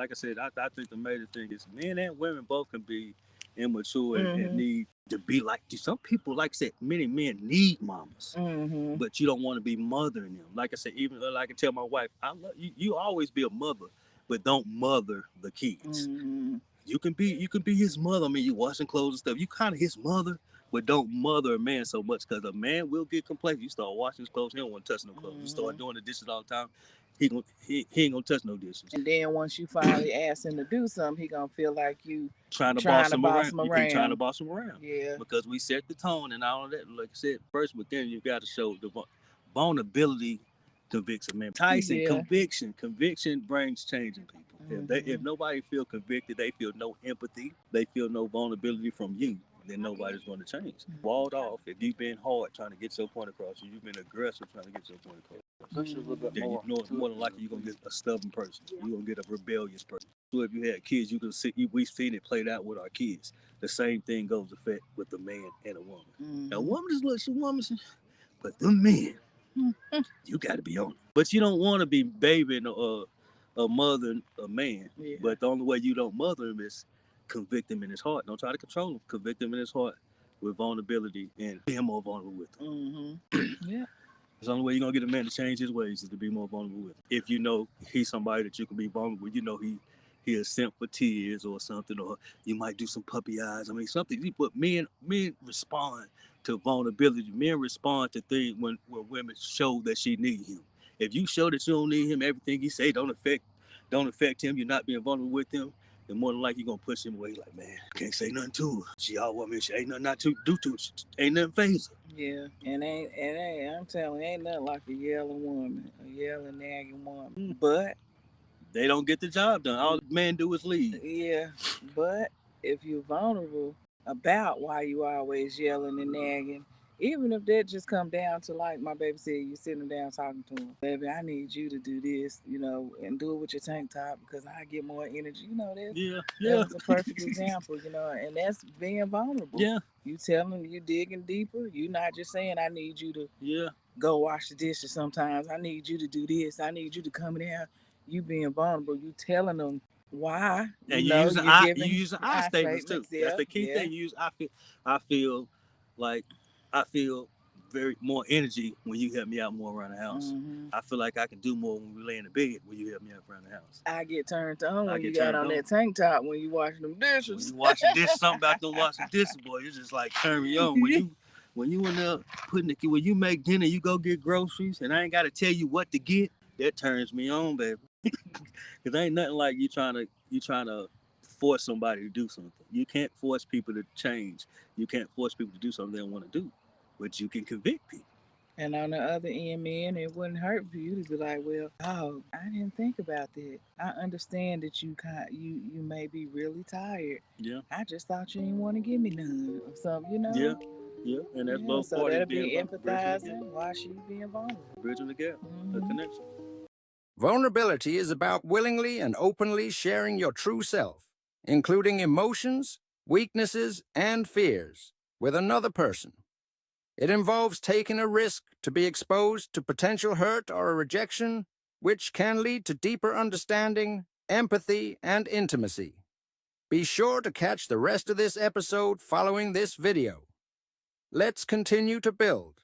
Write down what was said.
Like I said, I think the major thing is men and women both can be immature and need to be like some people. Like I said, many men need mamas, but you don't want to be mothering them. Like I said, even like I can tell my wife, I love you. You always be a mother, but don't mother the kids. You can be his mother. I mean, you washing clothes and stuff. You kind of his mother, but don't mother a man so much because a man will get complacent. You start washing his clothes, he don't want to touch no clothes. You start doing the dishes all the time, he ain't gonna touch no dishes. And then once you finally ask him to do something, he gonna feel like you trying to boss him around. You trying to boss him around. Yeah. Because we set the tone and all of that. Like I said first, but then you got to show the vulnerability convicts a man. Tyson, conviction. Conviction brings change in people. If nobody feel convicted, they feel no empathy, they feel no vulnerability from you, then nobody's going to change. Walled off, if you've been hard trying to get your point across, or you've been aggressive trying to get your point across, then you know more than likely you're going to get a stubborn person. You're going to get a rebellious person. So if you had kids, you can see, we've seen it played out with our kids. The same thing goes effect with a man and a woman. A woman is like a woman, but the men, you got to be on it. But you don't want to be babying a mother, a man. Yeah. But the only way you don't mother him is convict him in his heart. Don't try to control him. Convict him in his heart with vulnerability and be more vulnerable with him. Yeah. It's the only way you're going to get a man to change his ways is to be more vulnerable with him. If you know he's somebody that you can be vulnerable with, you know he'll simp for tears or something, or you might do some puppy eyes. I mean, something. But men respond to vulnerability. Men respond to things when women show that she needs him. If you show that you don't need him, everything he say don't affect him, you're not being vulnerable with him, then more than likely you're gonna push him away. Like, man, can't say nothing to her. She all want me. She ain't nothing not to do to her. Ain't nothing phase her. Yeah, and I'm telling you, ain't nothing like a yelling woman, a yelling, nagging woman. But they don't get the job done. All the men do is leave. Yeah, but if you're vulnerable about why you always yelling and nagging, even if that just come down to, like my baby said, you sitting down talking to him, baby, I need you to do this, and do it with your tank top because I get more energy. That's a perfect example, and that's being vulnerable. Yeah. You telling, you digging deeper. You not just saying, I need you to go wash the dishes sometimes. I need you to do this. I need you to come in here. You being vulnerable. You telling them why. And you using I statements too. Yeah. That's the key thing. You use I feel very more energy when you help me out more around the house. I feel like I can do more when we lay in the bed when you help me out around the house. I get turned on when you got on that tank top when you washing them dishes. When you washing dishes, something about them washing dishes, boy, you just like turn me on. When you in there when you make dinner, you go get groceries, and I ain't got to tell you what to get. That turns me on, baby. Cause ain't nothing like you trying to force somebody to do something. You can't force people to change. You can't force people to do something they don't want to do, but you can convict people. And on the other end, man, it wouldn't hurt for you to be like, well, oh, I didn't think about that. I understand that you may be really tired. Yeah. I just thought you didn't want to give me none or something, Yeah. Yeah, and that's both so parties that'll being be empathizing while she being vulnerable. Bridging the gap, a connection. Vulnerability is about willingly and openly sharing your true self, including emotions, weaknesses, and fears, with another person. It involves taking a risk to be exposed to potential hurt or a rejection, which can lead to deeper understanding, empathy, and intimacy. Be sure to catch the rest of this episode following this video. Let's continue to build.